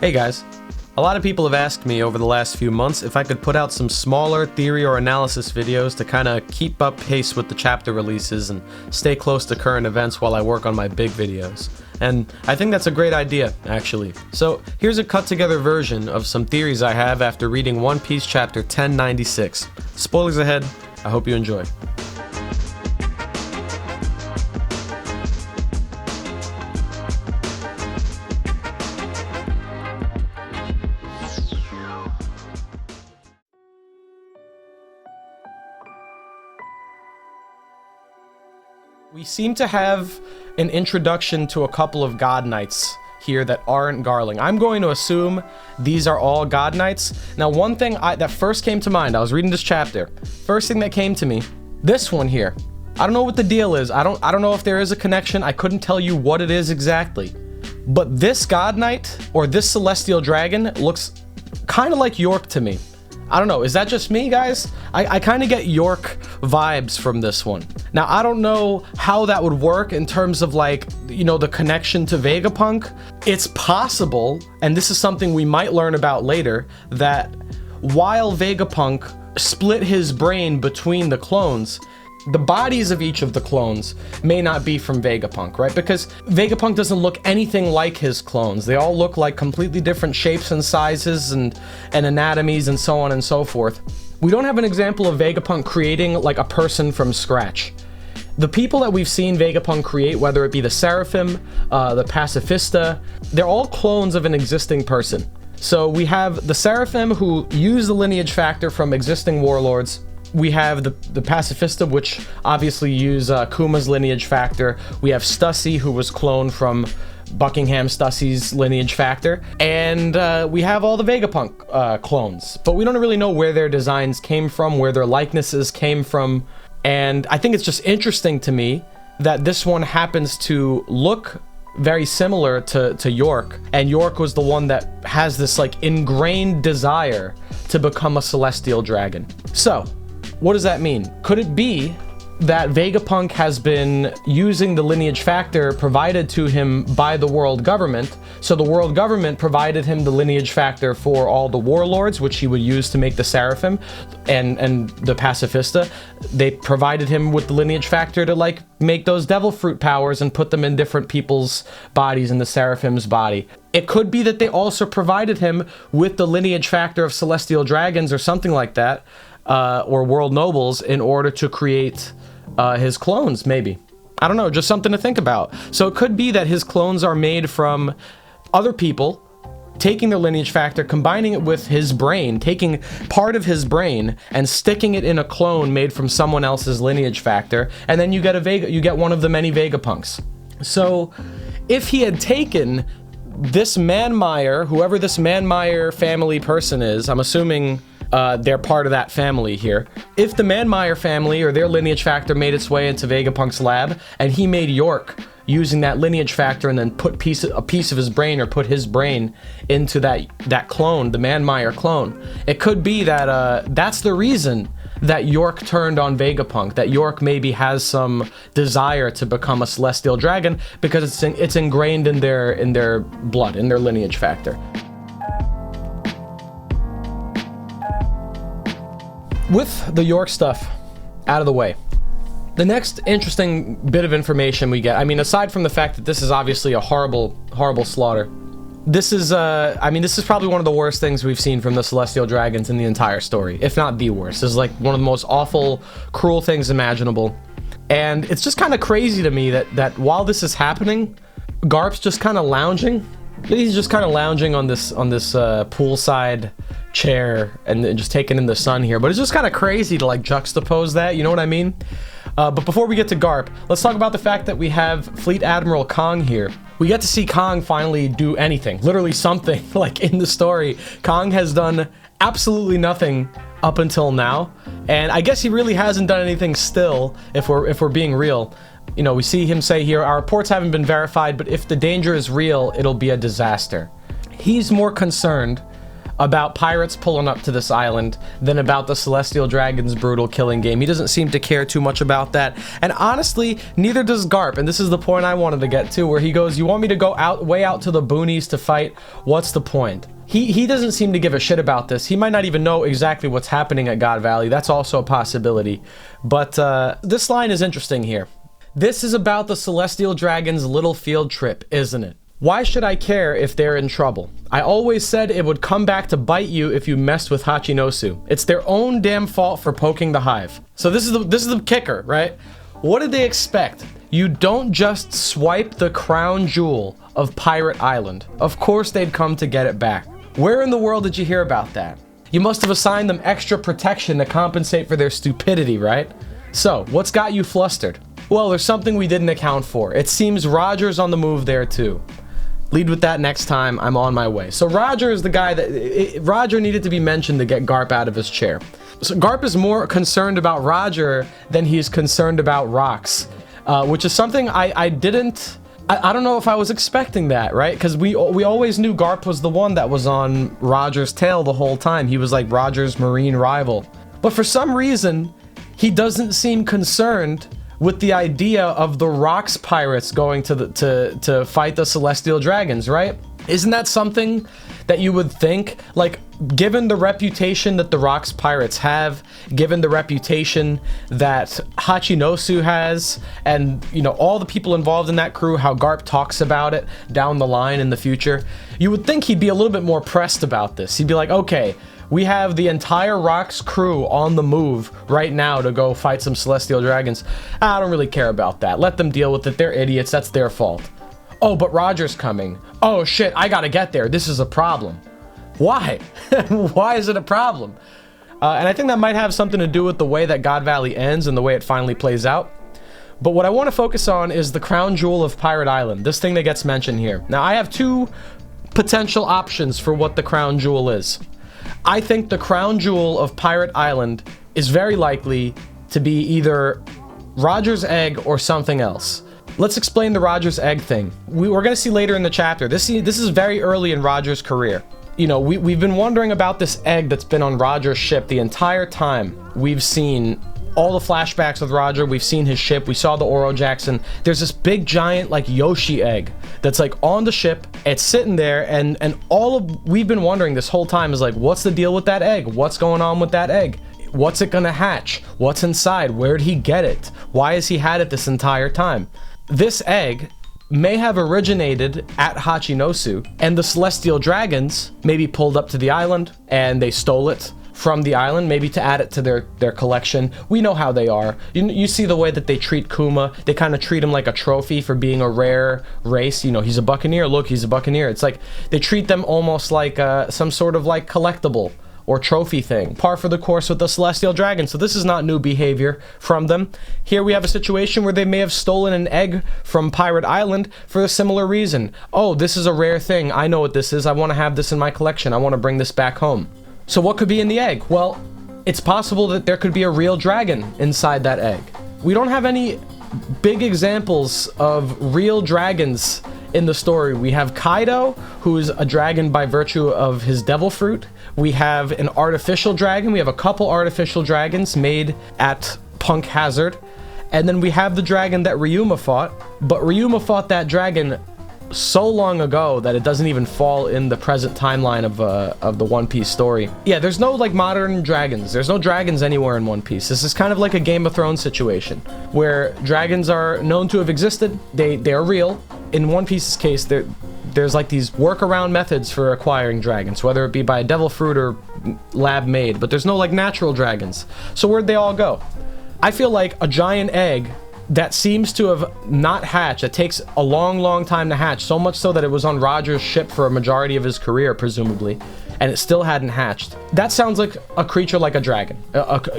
Hey guys, a lot of people have asked me over the last few months if I could put out some smaller theory or analysis videos to kind of keep up pace with the chapter releases and stay close to current events while I work on my big videos. And I think that's a great idea, actually. So here's a cut together version of some theories I have after reading One Piece chapter 1096. Spoilers ahead, I hope you enjoy. We seem to have an introduction to a couple of God Knights here that aren't Garling. I'm going to assume these are all God Knights. Now, one thing that first came to mind, I was reading this chapter. First thing that came to me, this one here. I don't know what the deal is. I don't know if there is a connection. I couldn't tell you what it is exactly. But this God Knight or this Celestial Dragon looks kind of like Yorke to me. I don't know, is that just me, guys? I kind of get Yorke vibes from this one. Now, I don't know how that would work in terms of, like, you know, the connection to Vegapunk. It's possible, and this is something we might learn about later, that while Vegapunk split his brain between the clones, the bodies of each of the clones may not be from Vegapunk, right? Because Vegapunk doesn't look anything like his clones. They all look like completely different shapes and sizes and anatomies and so on and so forth. We don't have an example of Vegapunk creating like a person from scratch. The people that we've seen Vegapunk create, whether it be the Seraphim, the Pacifista, they're all clones of an existing person. So we have the Seraphim who use the lineage factor from existing warlords. We have the Pacifista, which obviously use Kuma's lineage factor. We have Stussy, who was cloned from Buckingham Stussy's lineage factor. And we have all the Vegapunk clones. But we don't really know where their designs came from, where their likenesses came from. And I think it's just interesting to me that this one happens to look very similar to Yorke, and Yorke was the one that has this like ingrained desire to become a celestial dragon. So what does that mean? Could it be that Vegapunk has been using the lineage factor provided to him by the world government? So the world government provided him the lineage factor for all the warlords, which he would use to make the Seraphim and the Pacifista. They provided him with the lineage factor to like make those devil fruit powers and put them in different people's bodies, in the Seraphim's body. It could be that they also provided him with the lineage factor of celestial dragons or something like that, or world nobles, in order to create his clones, maybe. I don't know, just something to think about. So it could be that his clones are made from other people, taking their lineage factor, combining it with his brain, taking part of his brain and sticking it in a clone made from someone else's lineage factor, and then you get one of the many Vegapunks. So if he had taken this Manmeyer, whoever this Manmeyer family person is, I'm assuming they're part of that family here. If the Manmeyer family or their lineage factor made its way into Vegapunk's lab, and he made Yorke using that lineage factor and then put a piece of his brain, or put his brain into that clone, the Manmeyer clone, it could be that that's the reason that Yorke turned on Vegapunk, that Yorke maybe has some desire to become a celestial dragon because it's ingrained in their blood, in their lineage factor. With the Yorke stuff out of the way, the next interesting bit of information we get, I mean, aside from the fact that this is obviously a horrible, horrible slaughter, this is probably one of the worst things we've seen from the Celestial Dragons in the entire story, if not the worst. This is like one of the most awful, cruel things imaginable. And it's just kind of crazy to me that while this is happening, Garp's just kind of lounging. He's just kind of lounging on this poolside chair and just taking in the sun here. But it's just kind of crazy to like juxtapose that, you know what I mean? But before we get to Garp, let's talk about the fact that we have Fleet Admiral Kong here. We get to see Kong finally do anything, literally something, like in the story. Kong has done absolutely nothing up until now, and I guess he really hasn't done anything still, if we're being real. You know, we see him say here, our reports haven't been verified, but if the danger is real, it'll be a disaster. He's more concerned about pirates pulling up to this island than about the Celestial Dragon's brutal killing game. He doesn't seem to care too much about that. And honestly, neither does Garp. And this is the point I wanted to get to, where he goes, you want me to go way out to the boonies to fight? What's the point? He doesn't seem to give a shit about this. He might not even know exactly what's happening at God Valley. That's also a possibility. But this line is interesting here. This is about the Celestial Dragon's little field trip, isn't it? Why should I care if they're in trouble? I always said it would come back to bite you if you messed with Hachinosu. It's their own damn fault for poking the hive. So this is the kicker, right? What did they expect? You don't just swipe the crown jewel of Pirate Island. Of course they'd come to get it back. Where in the world did you hear about that? You must have assigned them extra protection to compensate for their stupidity, right? So, what's got you flustered? Well, there's something we didn't account for. It seems Roger's on the move there too. Lead with that next time. I'm on my way. So Roger is the guy that... Roger needed to be mentioned to get Garp out of his chair. So Garp is more concerned about Roger than he's concerned about rocks. Which is something I didn't... I don't know if I was expecting that, right? Because we always knew Garp was the one that was on Roger's tail the whole time. He was like Roger's marine rival. But for some reason, he doesn't seem concerned with the idea of the Rocks pirates going to fight the Celestial Dragons, right? Isn't that something that you would think, like, given the reputation that the Rocks pirates have, given the reputation that Hachinosu has, and, you know, all the people involved in that crew, how Garp talks about it down the line in the future, you would think he'd be a little bit more pressed about this. He'd be like, okay, we have the entire Rocks crew on the move right now to go fight some Celestial Dragons. I don't really care about that. Let them deal with it. They're idiots. That's their fault. Oh, but Roger's coming. Oh shit, I gotta get there. This is a problem. Why? Why is it a problem? And I think that might have something to do with the way that God Valley ends and the way it finally plays out. But what I want to focus on is the crown jewel of Pirate Island, this thing that gets mentioned here. Now, I have two potential options for what the crown jewel is. I think the crown jewel of Pirate Island is very likely to be either Roger's egg or something else. Let's explain the Roger's egg thing. We're going to see later in the chapter. This is very early in Roger's career. You know, we've been wondering about this egg that's been on Roger's ship the entire time. We've seen all the flashbacks with Roger. We've seen his ship. We saw the Oro Jackson. There's this big giant like Yoshi egg that's like on the ship. It's sitting there, and we've been wondering this whole time is like, what's the deal with that egg? What's going on with that egg? What's it gonna hatch? What's inside? Where'd he get it? Why has he had it this entire time? This egg may have originated at Hachinosu, and the Celestial Dragons maybe pulled up to the island and they stole it from the island, maybe to add it to their collection. We know how they are. You see the way that they treat Kuma. They kind of treat him like a trophy for being a rare race. You know, he's a buccaneer. Look, he's a buccaneer. It's like they treat them almost like some sort of like collectible or trophy thing. Par for the course with the Celestial Dragon. So this is not new behavior from them. Here we have a situation where they may have stolen an egg from Pirate Island for a similar reason. Oh, this is a rare thing. I know what this is. I want to have this in my collection. I want to bring this back home. So what could be in the egg? Well, it's possible that there could be a real dragon inside that egg. We don't have any big examples of real dragons in the story. We have Kaido, who is a dragon by virtue of his devil fruit. We have an artificial dragon. We have a couple artificial dragons made at Punk Hazard. And then we have the dragon that Ryuma fought. But Ryuma fought that dragon so long ago that it doesn't even fall in the present timeline of the One Piece story. Yeah, there's no like modern dragons. There's no dragons anywhere in One Piece. This is kind of like a Game of Thrones situation where dragons are known to have existed. They're real. In One Piece's case, there's like these workaround methods for acquiring dragons, whether it be by a devil fruit or lab made, but there's no like natural dragons. So where'd they all go? I feel like a giant egg that seems to have not hatched. It takes a long time to hatch, so much so that it was on Roger's ship for a majority of his career, presumably, and it still hadn't hatched. That sounds like a creature like a dragon.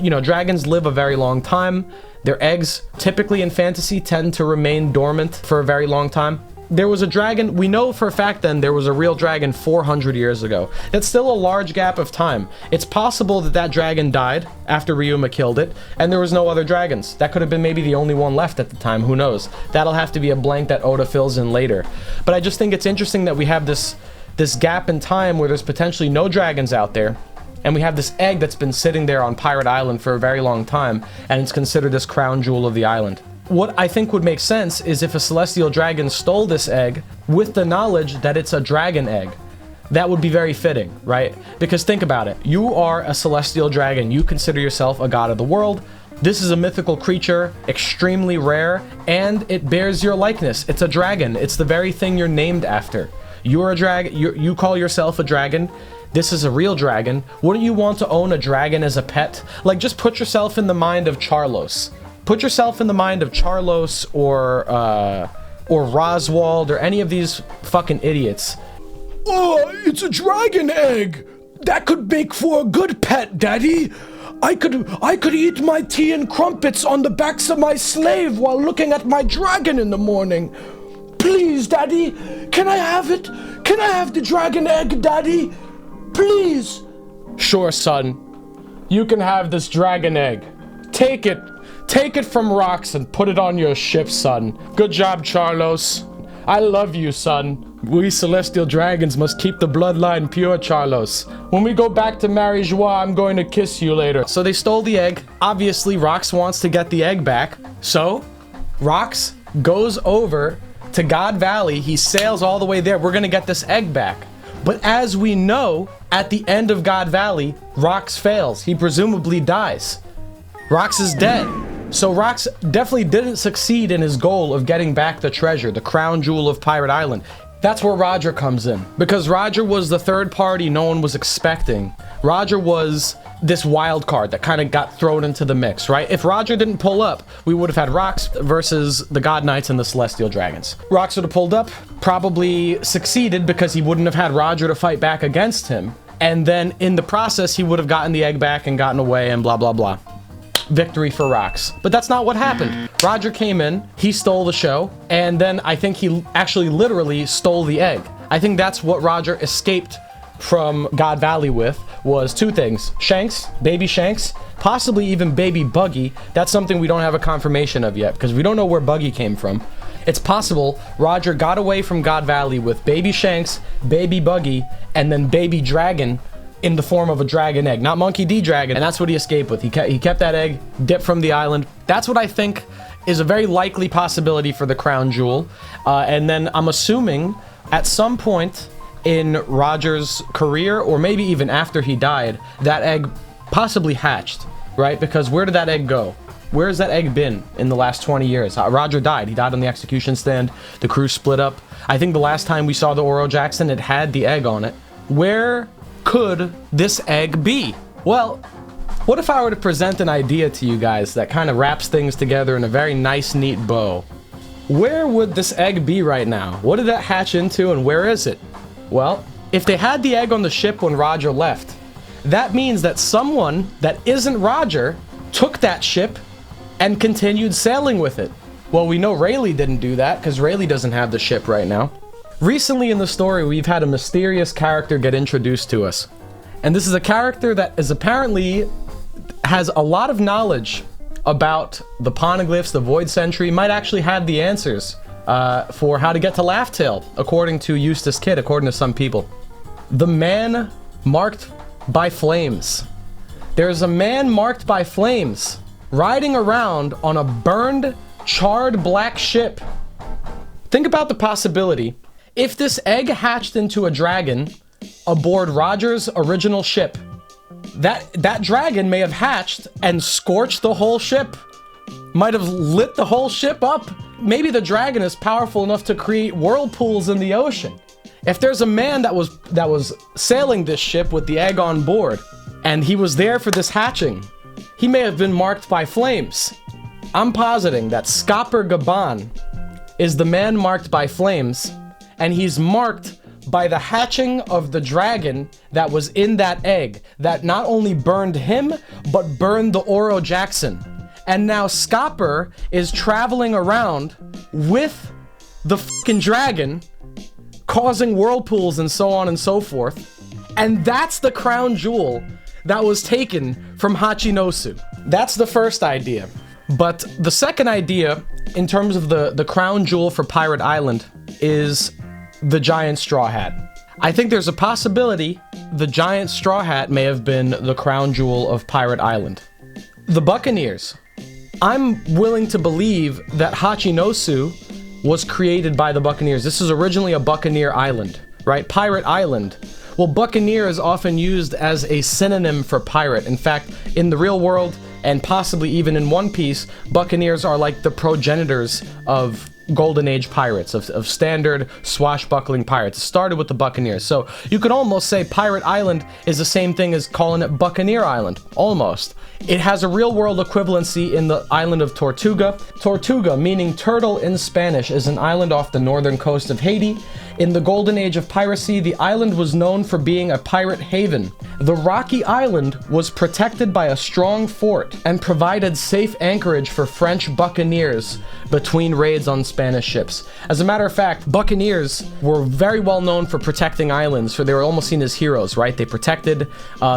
You know, dragons live a very long time. Their eggs, typically in fantasy, tend to remain dormant for a very long time. There was a dragon, we know for a fact then there was a real dragon 400 years ago. That's still a large gap of time. It's possible that that dragon died after Ryuma killed it, and there was no other dragons. That could have been maybe the only one left at the time, who knows? That'll have to be a blank that Oda fills in later. But I just think it's interesting that we have this this gap in time where there's potentially no dragons out there, and we have this egg that's been sitting there on Pirate Island for a very long time, and it's considered this crown jewel of the island. What I think would make sense is if a celestial dragon stole this egg with the knowledge that it's a dragon egg. That would be very fitting, right? Because think about it. You are a celestial dragon. You consider yourself a god of the world. This is a mythical creature, extremely rare, and it bears your likeness. It's a dragon. It's the very thing you're named after. You're a dragon. You call yourself a dragon. This is a real dragon. Wouldn't you want to own a dragon as a pet? Like, just put yourself in the mind of Charlos. Put yourself in the mind of Charlos or Roswald or any of these fucking idiots. Oh, it's a dragon egg! That could make for a good pet, Daddy! I could eat my tea and crumpets on the backs of my slave while looking at my dragon in the morning. Please, Daddy, can I have it? Can I have the dragon egg, Daddy? Please! Sure, son. You can have this dragon egg. Take it. Take it from Rox and put it on your ship, son. Good job, Charlos. I love you, son. We celestial dragons must keep the bloodline pure, Charlos. When we go back to Mary Joie, I'm going to kiss you later. So they stole the egg. Obviously, Rox wants to get the egg back. So, Rox goes over to God Valley. He sails all the way there. We're gonna get this egg back. But as we know, at the end of God Valley, Rox fails. He presumably dies. Rox is dead. So Rox definitely didn't succeed in his goal of getting back the treasure, the crown jewel of Pirate Island. That's where Roger comes in. Because Roger was the third party no one was expecting. Roger was this wild card that kind of got thrown into the mix, right? If Roger didn't pull up, we would have had Rox versus the God Knights and the Celestial Dragons. Rox would have pulled up, probably succeeded because he wouldn't have had Roger to fight back against him. And then in the process, he would have gotten the egg back and gotten away and blah, blah, blah. Victory for Rox. But that's not what happened. Roger came in, he stole the show, and then I think he actually literally stole the egg. I think that's what Roger escaped from God Valley with, was two things. Shanks, baby Shanks, possibly even baby Buggy. That's something we don't have a confirmation of yet, because we don't know where Buggy came from. It's possible Roger got away from God Valley with baby Shanks, baby Buggy, and then baby Dragon in the form of a dragon egg, not Monkey D. Dragon, and that's what he escaped with. He kept that egg, dipped from the island. That's what I think is a very likely possibility for the crown jewel. And then I'm assuming at some point in Roger's career, or maybe even after he died, that egg possibly hatched, right? Because where did that egg go? Where has that egg been in the last 20 years? Roger died. He died on the execution stand. The crew split up. I think the last time we saw the Oro Jackson, it had the egg on it. Where could this egg be? Well, what if I were to present an idea to you guys that kind of wraps things together in a very nice, neat bow? Where would this egg be right now? What did that hatch into and where is it? Well, if they had the egg on the ship when Roger left, that means that someone that isn't Roger took that ship and continued sailing with it. Well, we know Rayleigh didn't do that because Rayleigh doesn't have the ship right now. Recently in the story, we've had a mysterious character get introduced to us. And this is a character that is apparently has a lot of knowledge about the poneglyphs, the Void Sentry, might actually have the answers for how to get to Laugh-Tale, according to Eustace Kid, according to some people. The man marked by flames. There's a man marked by flames riding around on a burned, charred black ship. Think about the possibility. If this egg hatched into a dragon aboard Roger's original ship, that dragon may have hatched and scorched the whole ship. Might have lit the whole ship up. Maybe the dragon is powerful enough to create whirlpools in the ocean. If there's a man that was sailing this ship with the egg on board, and he was there for this hatching, he may have been marked by flames. I'm positing that Scopper Gaban is the man marked by flames, and he's marked by the hatching of the dragon that was in that egg, that not only burned him, but burned the Oro Jackson. And now Scopper is traveling around with the fucking dragon, causing whirlpools and so on and so forth. And that's the crown jewel that was taken from Hachinosu. That's the first idea. But the second idea, in terms of the crown jewel for Pirate Island, is the giant straw hat. I think there's a possibility the giant straw hat may have been the crown jewel of Pirate Island. The Buccaneers. I'm willing to believe that Hachinosu was created by the Buccaneers. This is originally a Buccaneer island, right? Pirate Island. Well, Buccaneer is often used as a synonym for pirate. In fact, in the real world, and possibly even in One Piece, Buccaneers are like the progenitors of Golden Age pirates, of standard swashbuckling pirates. It started with the Buccaneers. So you could almost say Pirate Island is the same thing as calling it Buccaneer Island. Almost. It has a real-world equivalency in the island of Tortuga. Tortuga, meaning turtle in Spanish, is an island off the northern coast of Haiti. In the Golden Age of piracy, the island was known for being a pirate haven. The rocky island was protected by a strong fort and provided safe anchorage for French buccaneers between raids on Spanish ships. As a matter of fact, buccaneers were very well known for protecting islands, for they were almost seen as heroes, right? They protected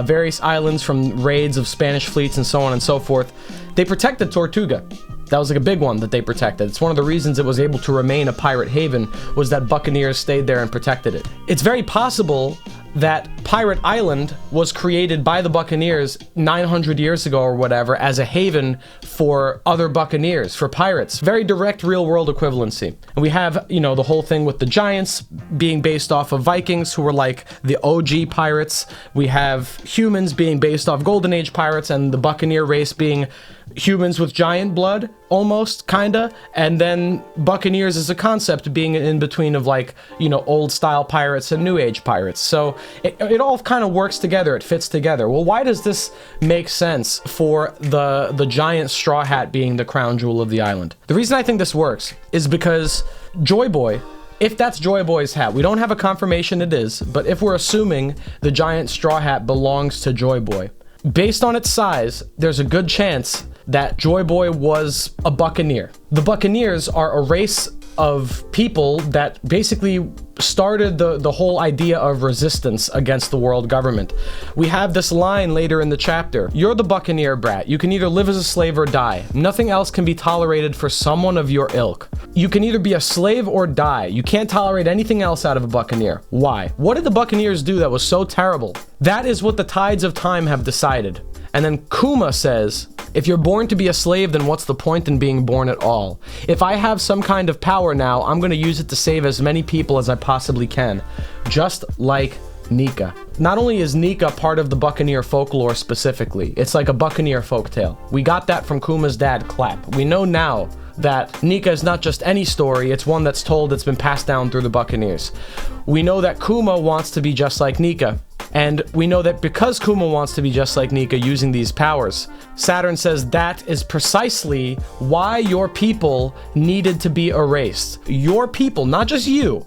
various islands from raids of Spanish fleets and so on and so forth. They protected Tortuga. That was like a big one that they protected. It's one of the reasons it was able to remain a pirate haven, was that buccaneers stayed there and protected it. It's very possible that Pirate Island was created by the Buccaneers 900 years ago or whatever as a haven for other buccaneers, for pirates. Very direct real-world equivalency. And we have, you know, the whole thing with the giants being based off of Vikings, who were like the OG pirates. We have humans being based off Golden Age pirates, and the buccaneer race being humans with giant blood, almost, kinda, and then buccaneers as a concept being in between of, like, you know, old style pirates and new age pirates. So it all kind of works together, it fits together. Well, why does this make sense for the giant straw hat being the crown jewel of the island? The reason I think this works is because Joy Boy, if that's Joy Boy's hat, we don't have a confirmation it is, but if we're assuming the giant straw hat belongs to Joy Boy, based on its size, there's a good chance that Joy Boy was a buccaneer. The Buccaneers are a race of people that basically started the whole idea of resistance against the world government. We have this line later in the chapter: "You're the buccaneer brat. You can either live as a slave or die. Nothing else can be tolerated for someone of your ilk. You can either be a slave or die. You can't tolerate anything else out of a buccaneer. Why? What did the Buccaneers do that was so terrible? That is what the tides of time have decided." And then Kuma says, "If you're born to be a slave, then what's the point in being born at all? If I have some kind of power now, I'm going to use it to save as many people as I possibly can." Just like Nika. Not only is Nika part of the Buccaneer folklore specifically, it's like a Buccaneer folktale. We got that from Kuma's dad, Clap. We know now that Nika is not just any story, it's one that's told, that's been passed down through the Buccaneers. We know that Kuma wants to be just like Nika. And we know that because Kuma wants to be just like Nika using these powers, Saturn says that is precisely why your people needed to be erased. Your people, not just you,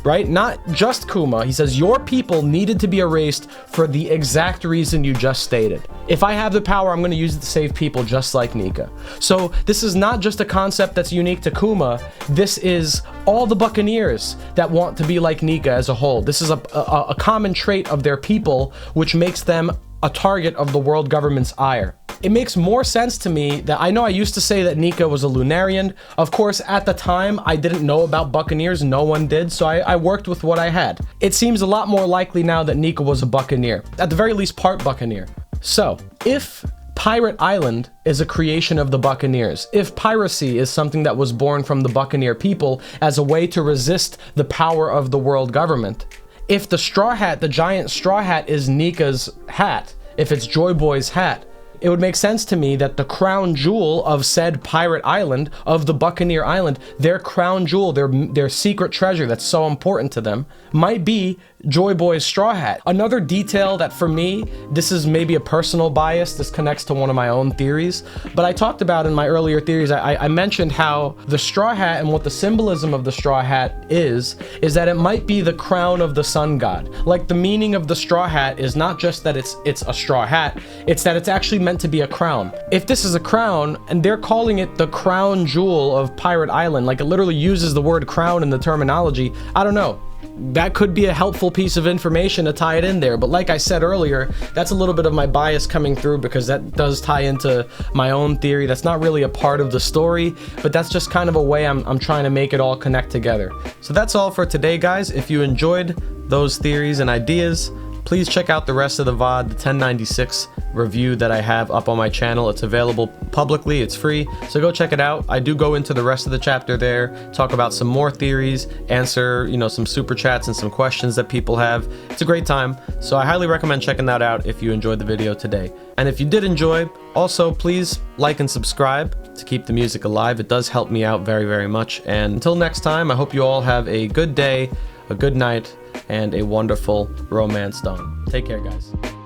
right? Not just Kuma. He says your people needed to be erased for the exact reason you just stated. If I have the power, I'm going to use it to save people just like Nika. So this is not just a concept that's unique to Kuma. This is all the Buccaneers that want to be like Nika as a whole. This is a common trait of their people, which makes them a target of the world government's ire. It makes more sense to me that I know I used to say that Nika was a Lunarian. Of course, at the time, I didn't know about Buccaneers. No one did, so I worked with what I had. It seems a lot more likely now that Nika was a Buccaneer. At the very least, part Buccaneer. So, if Pirate Island is a creation of the Buccaneers, if piracy is something that was born from the Buccaneer people as a way to resist the power of the world government, if the straw hat, the giant straw hat, is Nika's hat, if it's Joy Boy's hat, it would make sense to me that the crown jewel of said Pirate Island, of the Buccaneer Island, their crown jewel, their secret treasure that's so important to them, might be Joy Boy's straw hat. Another detail that for me, this is maybe a personal bias, this connects to one of my own theories, but I talked about in my earlier theories, I mentioned how the straw hat and what the symbolism of the straw hat is that it might be the crown of the sun god. Like, the meaning of the straw hat is not just that it's a straw hat, it's that it's actually meant to be a crown. If this is a crown, and they're calling it the crown jewel of Pirate Island, like it literally uses the word crown in the terminology, I don't know. that could be a helpful piece of information to tie it in there. But like I said earlier, that's a little bit of my bias coming through, because that does tie into my own theory. That's not really a part of the story, but that's just kind of a way I'm trying to make it all connect together. So that's all for today, guys. If you enjoyed those theories and ideas, please check out the rest of the VOD, the 1096 review that I have up on my channel. It's available publicly, it's free, so go check it out. I do go into the rest of the chapter there, talk about some more theories, answer, some super chats and some questions that people have. It's a great time, so I highly recommend checking that out if you enjoyed the video today. And if you did enjoy, also please like and subscribe to keep the music alive. It does help me out very, very much. And until next time, I hope you all have a good day, a good night, and a wonderful romance dawn. Take care, guys.